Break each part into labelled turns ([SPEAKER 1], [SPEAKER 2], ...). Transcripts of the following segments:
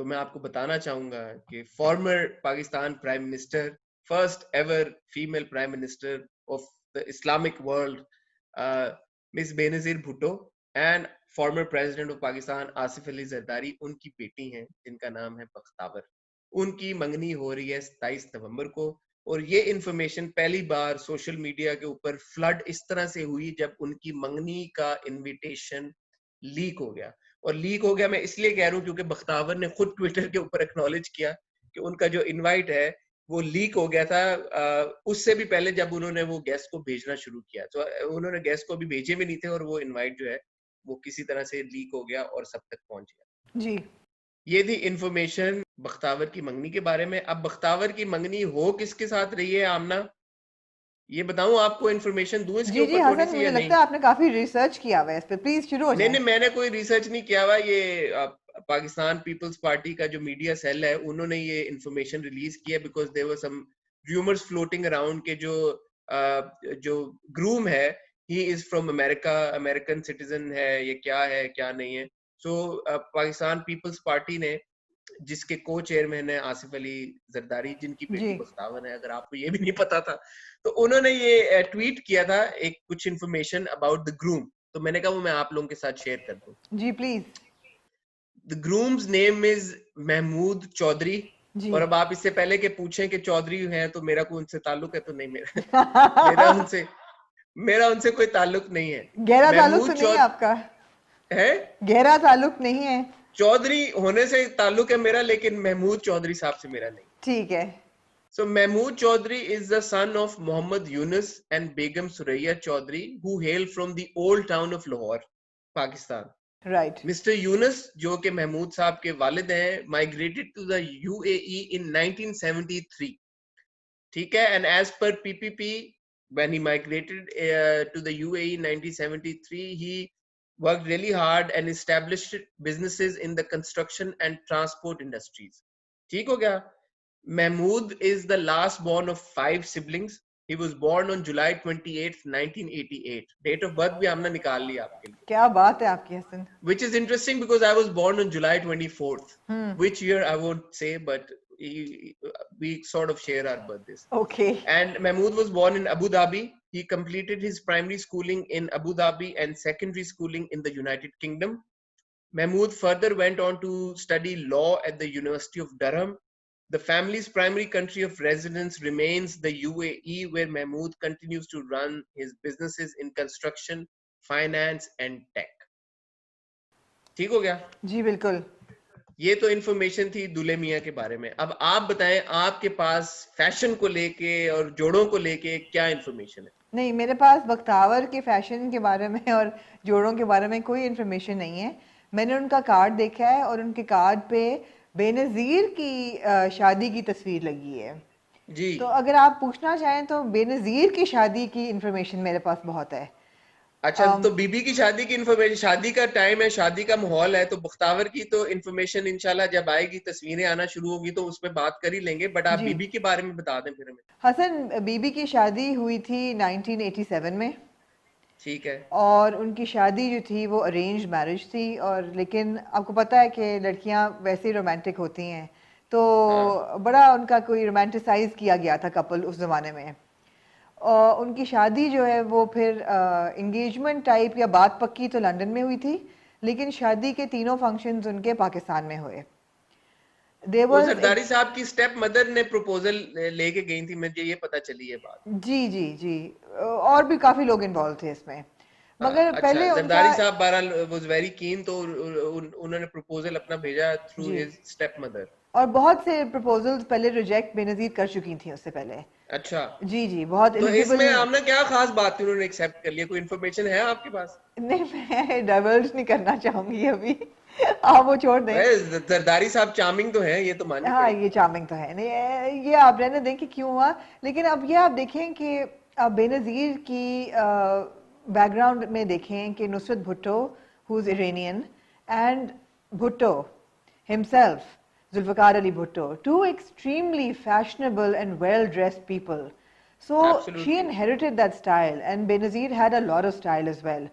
[SPEAKER 1] تو میں آپ کو بتانا چاہوں گا کہ former Pakistan prime minister, first ever female prime minister of the Islamic world, Miss Benazir Bhutto, and former president of Pakistan Asif Ali Zardari, ان کی بیٹی ہیں جن کا نام ہے بختاور. ان کی منگنی ہو رہی ہے 27 نومبر کو, اور یہ انفارمیشن پہلی بار سوشل میڈیا کے اوپر فلڈ اس طرح سے ہوئی جب ان کی منگنی کا انویٹیشن لیک ہو گیا. اور لیک ہو گیا میں اس لیے کہہ رہا ہوں کیونکہ بختاور نے خود ٹویٹر کے اوپر ایکنالج کیا کہ ان کا جو انوائٹ ہے وہ لیک ہو گیا تھا اس سے بھی پہلے جب انہوں نے وہ گیسٹ کو بھیجنا شروع کیا. تو انہوں نے گیسٹ کو بھی بھیجے بھی نہیں تھے, اور وہ انوائٹ جو ہے وہ کسی طرح سے لیک ہو گیا اور سب تک پہنچ گیا.
[SPEAKER 2] جی
[SPEAKER 1] یہ تھی انفارمیشن بختاور کی منگنی کے بارے میں. اب بختاور کی منگنی ہو کس کے ساتھ رہی ہے آمنہ, یہ بتاؤں آپ کو, انفارمیشن دوں اس کے
[SPEAKER 2] جی جی
[SPEAKER 1] اوپر تھوڑی
[SPEAKER 2] حسن,
[SPEAKER 1] سی یا
[SPEAKER 2] مجھے
[SPEAKER 1] نہیں؟
[SPEAKER 2] لگتا ہے آپ نے کافی ریسرچ کیا ہوا ہے اس پہ, پلیز شروع ہو جائیں.
[SPEAKER 1] نہیں, میں نے کوئی ریسرچ نہیں کیا ہوا. یہ پاکستان پیپلز پارٹی کا جو میڈیا سیل ہے انہوں نے یہ انفارمیشن ریلیز کیا because there were some rumours floating around کہ جو گروم ہے he is from America, American citizen ہے, یہ کیا ہے کیا نہیں ہے. سو پاکستان پیپلز پارٹی نے, جس کے کو چیئرمین ہے آصف علی زرداری, جن کی بیٹی
[SPEAKER 2] جی
[SPEAKER 1] بختاور ہے, اگر آپ کو یہ بھی نہیں پتا تھا, تو انہوں نے یہ ٹویٹ کیا تھا ایک کچھ انفارمیشن اباؤٹ دا گروم. تو میں نے کہا وہ میں آپ لوگوں کے ساتھ شیئر کر دوں.
[SPEAKER 2] جی please.
[SPEAKER 1] The groom's name is Mahmood Chaudhry.
[SPEAKER 2] جی
[SPEAKER 1] اور اب آپ اس سے پہلے کہ پوچھیں کہ چودھری ہیں تو میرا کوئی ان سے تعلق ہے, تو نہیں, میرا ان سے کوئی تعلق نہیں ہے.
[SPEAKER 2] گہرا تعلق تو
[SPEAKER 1] محمود
[SPEAKER 2] نہیں ہے آپ کا؟
[SPEAKER 1] ہے,
[SPEAKER 2] گہرا تعلق نہیں ہے.
[SPEAKER 1] چودھری ہونے سے تعلق ہے میرا, لیکن محمود چودھری صاحب سے میرا نہیں.
[SPEAKER 2] ٹھیک ہے.
[SPEAKER 1] So Mahmood Chaudhary is the son of Muhammad Yunus and Begum Suraiya Chaudhary, who hail from the old town of Lahore, Pakistan.
[SPEAKER 2] Right.
[SPEAKER 1] Mr Younis جو کہ محمود صاحب کے والد ہیں, migrated to the UAE in 1973. ٹھیک ہے, and as per PPP, when he migrated to the UAE in 1973, he worked really hard and established businesses in the construction and transport industries. ٹھیک ہو گیا. Mahmood is the last born of 5 siblings. He was born on July 28th, 1988. Date of birth بھی ہم نے نکال لیا آپ کے لیے.
[SPEAKER 2] کیا بات ہے آپ کی حسن.
[SPEAKER 1] Which is interesting because I was born on July 24th. Which year I won't say, but we sort of share our birthdays.
[SPEAKER 2] Okay.
[SPEAKER 1] And Mahmood was born in Abu Dhabi. He completed his primary schooling in Abu Dhabi and secondary schooling in the United Kingdom. Mahmood further went on to study law at the University of Durham. The family's primary country of residence remains the UAE, where Mahmood continues to run his businesses in construction, finance and tech. ٹھیک ہو گیا.
[SPEAKER 2] جی بالکل.
[SPEAKER 1] یہ تو information تھی دولے میاں کے بارے میں. اب آپ بتائیں آپ کے پاس فیشن کو لے کے اور جوڑوں کو لے کے کیا انفارمیشن ہے؟
[SPEAKER 2] نہیں, میرے پاس بختاور کے فیشن کے بارے میں اور جوڑوں کے بارے میں کوئی انفارمیشن نہیں ہے. میں نے ان کا کارڈ دیکھا ہے اور ان کے کارڈ پہ بے نظیر کی شادی کی تصویر لگی ہے.
[SPEAKER 1] جی.
[SPEAKER 2] تو اگر آپ پوچھنا چاہیں تو بے نظیر کی شادی کی انفارمیشن میرے پاس بہت ہے.
[SPEAKER 1] اچھا, تو بی بی کی شادی کی انفارمیشن, شادی کا ٹائم ہے, شادی کا ماحول ہے, تو بختاور کی تو انفارمیشن انشاءاللہ جب آئے گی, تصویریں آنا شروع ہوگی تو اس پہ بات کر ہی لیں گے, بٹ آپ بی بی کے بارے میں بتا دیں پھر ہمیں.
[SPEAKER 2] حسن, بی بی کی شادی ہوئی تھی 1987 میں.
[SPEAKER 1] ٹھیک ہے.
[SPEAKER 2] اور ان کی شادی جو تھی وہ ارینج میرج تھی, اور لیکن آپ کو پتہ ہے کہ لڑکیاں ویسے ہی رومانٹک ہوتی ہیں, تو بڑا ان کا کوئی رومانٹیسائز کیا گیا تھا کپل اس زمانے میں. اور ان کی شادی جو ہے وہ پھر انگیجمنٹ ٹائپ یا بات پکی تو لندن میں ہوئی تھی, لیکن شادی کے تینوں فنکشنز ان کے پاکستان میں ہوئے.
[SPEAKER 1] زرداری صاحب کی سٹیپ مدر نے پروپوزل لے کے گئی تھی, مجھے یہ پتا چلی ہے بات.
[SPEAKER 2] جی جی جی, اور بھی کافی لوگ انوالو تھے اس میں, مگر پہلے ان کا
[SPEAKER 1] زرداری صاحب بہرحال واز ویری کین, تو انہوں نے پروپوزل اپنا بھیجا تھرو ہز سٹیپ مدر.
[SPEAKER 2] اور بہت سے پروپوزلز پہلے ریجیکٹ بے نظیر کر چکی تھیں اس سے پہلے.
[SPEAKER 1] اچھا.
[SPEAKER 2] جی جی, بہت
[SPEAKER 1] تو اس میں آپ نے کیا خاص بات تھی انہوں نے ایکسیپٹ کر لیا, کوئی انفارمیشن ہے آپ کے پاس؟
[SPEAKER 2] نہیں, میں ڈائیورج نہیں کرنا چاہوں گی ابھی, آپ وہ چھوڑ دیں.
[SPEAKER 1] زرداری صاحب چارمنگ تو ہیں, یہ تو ماننی
[SPEAKER 2] ہاں
[SPEAKER 1] پڑے گی.
[SPEAKER 2] یہ چارمنگ تو ہے, نہیں یہ آپ رہنے دیں کہ کیوں ہوا. لیکن اب یہ آپ دیکھیں کہ بے نظیر کی بیک گراؤنڈ میں دیکھیں کہ Nusrat Bhutto who is Iranian and Bhutto himself, Zulfikar Ali Bhutto, two extremely fashionable and well-dressed people. So she inherited that style, and Benazir had a lot of style as well.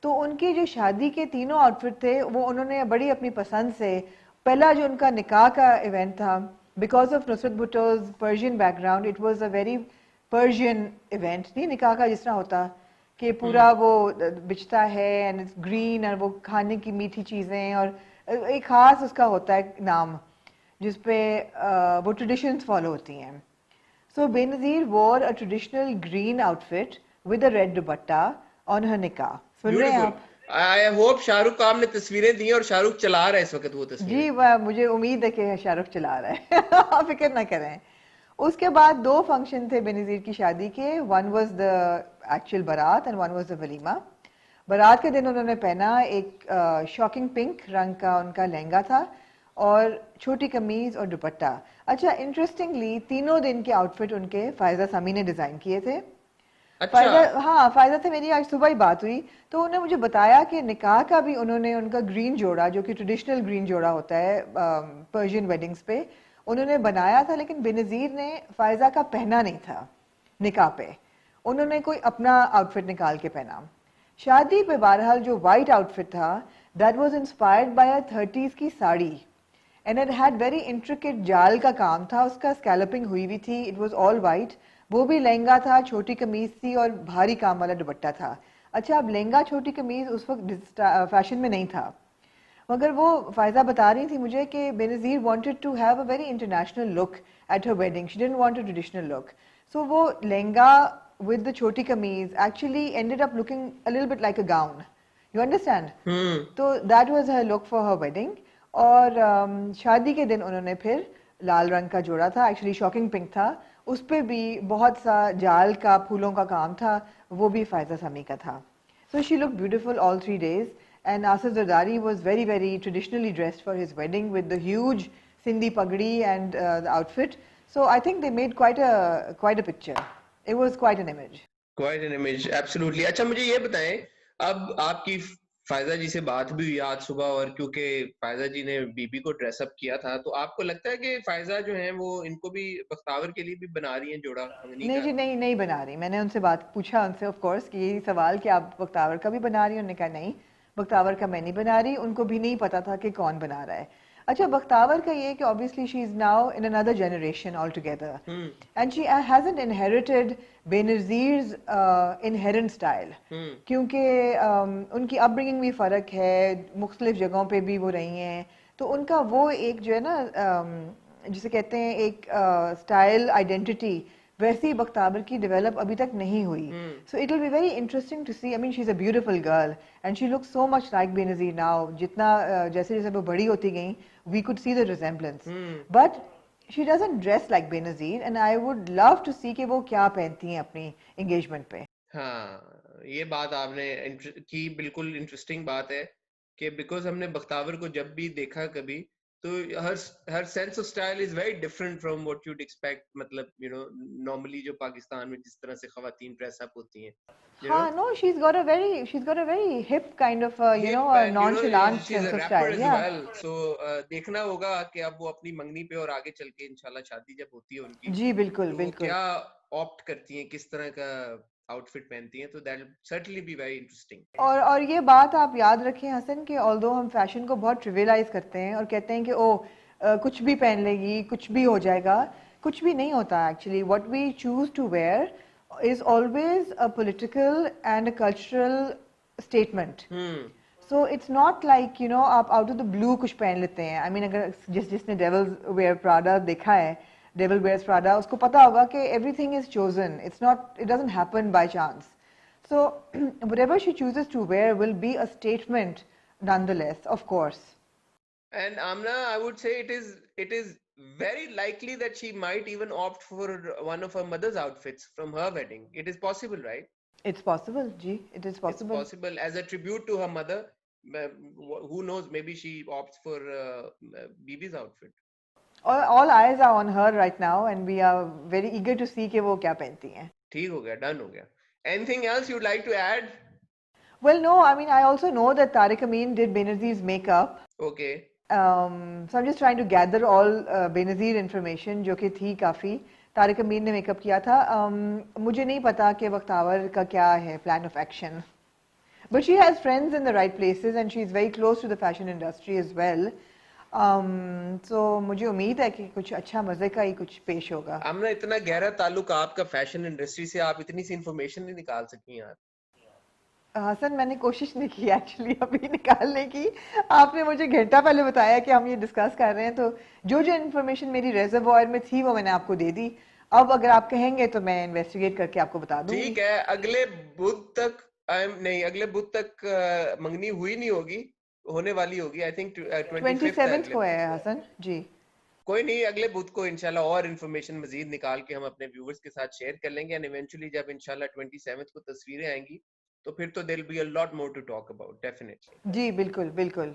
[SPEAKER 2] تو ان کی جو شادی کے تینوں آؤٹ فٹ تھے وہ انہوں نے بڑی اپنی پسند سے پہلا جو ان کا نکاح کا ایونٹ تھا, because of Nusrat Bhutto's Persian background, it was a very Persian event. نہیں نکاح کا جس طرح ہوتا کہ پورا وہ بچتا ہے اینڈ اٹس گرین, اور وہ کھانے کی میٹھی چیزیں, اور ایک خاص اس کا ہوتا ہے نام جس پہ وہ ٹریڈیشنز فالو ہوتی ہیں. So Benazir wore a traditional green outfit with a red dupatta on her nikah. سن رہے ہیں آپ؟
[SPEAKER 1] I hope شاہ رخ کو آپ نے تصویریں دی اور شاہ رخ چلا رہا ہے اس وقت وہ تصویریں.
[SPEAKER 2] جی مجھے امید ہے کہ شاہ رخ چلا رہا ہے, آپ فکر نہ کریں. اس کے بعد 2 فنکشن تھے بینظیر کی شادی کے. ون واز دا ایکچوئل بارات اینڈ ون واز دا ولیمہ. بارات کے دن انہوں نے پہنا ایک شاکنگ پنک رنگ کا ان کا لہنگا تھا اور چھوٹی قمیض اور دوپٹہ. اچھا انٹرسٹنگلی تینوں دن کے آؤٹ فٹ ان کے فائزہ سامی نے ڈیزائن کیے تھے. فائزہ سے میری آج صبح ہی بات ہوئی تو انہوں نے مجھے بتایا کہ نکاح کا بھی انہوں نے ان کا گرین جوڑا, جو کہ ٹریڈیشنل گرین جوڑا ہوتا ہے پرشین ویڈنگز پہ, انہوں نے بنایا تھا, لیکن بینظیر نے فائزہ کا پہنا نہیں تھا نکاح پہ. انہوں نے کوئی اپنا آؤٹ فٹ نکال کے پہنا. شادی پہ بہرحال جو وائٹ آؤٹ فٹ تھا that was inspired by a 30s کی sari, and it had very intricate جال کا کام تھا, اس کا اسکیلپنگ ہوئی ہوئی تھی. It was all white. وہ بھی لہنگا تھا, چھوٹی قمیض تھی اور بھاری کام والا دوپٹہ تھا. اچھا اب لہنگا چھوٹی قمیض اس وقت فیشن میں نہیں تھا, مگر وہ فائزہ بتا رہی تھی مجھے کہ Benazir wanted to have a very international look at her wedding. She didn't want a traditional look. So وہ لہنگا with the چھوٹی قمیض actually ended up looking a little bit like a gown. You understand? So that was her look for her wedding. اور شادی کے دن انہوں نے پھر لال رنگ کا جوڑا تھا, ایکچولی شاکنگ پنک تھا, اس پہ بھی بہت سا جال کا پھولوں کا کام تھا, وہ بھی فائزہ سامی کا تھا. So she looked beautiful all 3 days, and Asif Zardari was very very traditionally dressed for his wedding with the huge Sindhi pagdi and the outfit. So I think they made quite a picture. It was quite an image.
[SPEAKER 1] Quite an image, absolutely. اچھا مجھے یہ بتائیں, اب آپ کی فائزہ جی سے بات بھی ہوئی آج صبح, اور کیونکہ فائزہ جی نے بی بی کو ڈریس اپ کیا تھا, تو آپ کو لگتا ہے کہ فائزہ جو ہیں وہ ان کو بھی بختاور کے لیے بھی بنا رہی ہیں جوڑا منگنی کا؟
[SPEAKER 2] نہیں جی نہیں بنا رہی. میں نے ان سے بات پوچھا ان سے آف کورس کہ یہی سوال کہ آپ بختاور کا بھی بنا رہی ہیں, انہوں نے کہا نہیں بختاور کا میں نہیں بنا رہی. ان کو بھی نہیں پتا تھا کہ کون بنا رہا ہے. اچھا بختاور کا یہ کہ obviously she is now in another generation altogether, and she hasn't inherited بینظیر's inherent style, کیونکہ ان کی اپ برنگنگ بھی فرق ہے, مختلف جگہوں پہ بھی وہ رہی ہیں, تو ان کا وہ ایک جو ہے نا جسے کہتے ہیں ایک اسٹائل آئیڈینٹی ویسی بختاور کی ڈیولپ ابھی تک نہیں ہوئی. So it will be very interesting to see. I mean she is a beautiful girl and she look so much like Benazir now. جتنا جیسے جیسے وہ بڑی ہوتی گئیں we could see the resemblance, but she doesn't dress like Benazir, and I would love to see کہ وہ کیا پہنتی ہیں اپنی انگیجمنٹ پہ.
[SPEAKER 1] ہاں یہ بات آپ نے کی, بالکل انٹرسٹنگ بات ہے کہ بیکاز ہم نے بختاور کو جب بھی دیکھا کبھی تو her sense of style is very different from what you'd expect. مطلب یو نو نارملی جو پاکستان میں جس طرح سے خواتین ڈریس اپ ہوتی ہیں.
[SPEAKER 2] ہاں no she's got a very hip kind of you know a nonchalant sense of style. Yeah.
[SPEAKER 1] So دیکھنا ہوگا کہ اب وہ اپنی منگنی پہ اور آگے چل کے انشاءاللہ شادی جب ہوتی ہے ان کی,
[SPEAKER 2] جی بالکل بالکل,
[SPEAKER 1] کیا آپٹ کرتی ہیں, کس طرح کا آؤٹ فٹ پہنتی ہیں, تو that will certainly be very interesting.
[SPEAKER 2] اور یہ بات آپ یاد رکھیں حسن کہ although ہم فیشن کو بہت ٹریویلائز کرتے ہیں اور کہتے ہیں کہ کچھ بھی پہن لے گی, کچھ بھی ہو جائے گا, کچھ بھی نہیں ہوتا actually. what we choose to wear is always a political and a cultural statement. So it's not like you know آپ out of the blue کچھ پہن لیتے ہیں. I mean اگر جس نے Devil Wears Prada دیکھا ہے, Devil Wears Prada, اس کو پتا ہوگا کہ everything is chosen. It doesn't happen by chance. So whatever she chooses to wear will be a statement nonetheless, of course.
[SPEAKER 1] And Amna, I would say it is very likely that she might even opt for one of her mother's outfits from her wedding. It is possible, right?
[SPEAKER 2] It's possible, ji. It is possible.
[SPEAKER 1] It's possible as a tribute to her mother. Who knows? Maybe she opts for Bibi's outfit.
[SPEAKER 2] All eyes are on her right now, and we are very eager to see کہ وہ کیا پہنتی ہیں.
[SPEAKER 1] ٹھیک ہو گیا, done ہو گیا. Anything else you'd like to add?
[SPEAKER 2] Well, no. I mean, I also know that Tariq Amin did Benazir's makeup.
[SPEAKER 1] Okay.
[SPEAKER 2] So I'm just trying to gather all Benazir information جو کہ تھی کافی. طارق امین نے میک اپ کیا تھا. مجھے نہیں پتا کہ بختاور کا کیا ہے plan of action, but she has friends in the right places and she is very close to the fashion industry as well. تو مجھے امید ہے کہ کچھ اچھا مزے کا ہی کچھ پیش ہوگا.
[SPEAKER 1] آمنہ اتنا گہرا تعلق آپ کا فیشن انڈسٹری سے، آپ اتنی سی انفارمیشن نہیں نکال سکی یار.
[SPEAKER 2] حسن میں نے کوشش نہیں کی ایکچولی ابھی نکالنے کی. آپ نے مجھے گھنٹہ پہلے بتایا کہ ہم یہ ڈسکس کر رہے ہیں، تو جو انفارمیشن میری ریزروائر میں تھی وہ میں نے آپ کو دے دی. اب اگر آپ کہیں گے تو میں انویسٹیگیٹ کر کے آپ کو بتا دوں گی.
[SPEAKER 1] ٹھیک ہے، اگلے بدھ تک نہیں، اگلے بدھ تک منگنی ہوئی نہیں ہوگی، ہونے والی ہوگی آئی تھنک 25 ہے
[SPEAKER 2] 27
[SPEAKER 1] اگلے
[SPEAKER 2] کو
[SPEAKER 1] بدھ
[SPEAKER 2] ہے
[SPEAKER 1] کو.
[SPEAKER 2] حسن جی.
[SPEAKER 1] کوئی نہیں، اگلے بدھ کو انشاءاللہ اور انفارمیشن مزید نکال کے ہم اپنے ویورز کے ساتھ شیئر کر لیں گے. اینڈ ایونچولی جب انشاءاللہ 27 کو تصویریں آئیں گی تو پھر تو there will be a lot more to talk about definitely.
[SPEAKER 2] جی بالکل بالکل.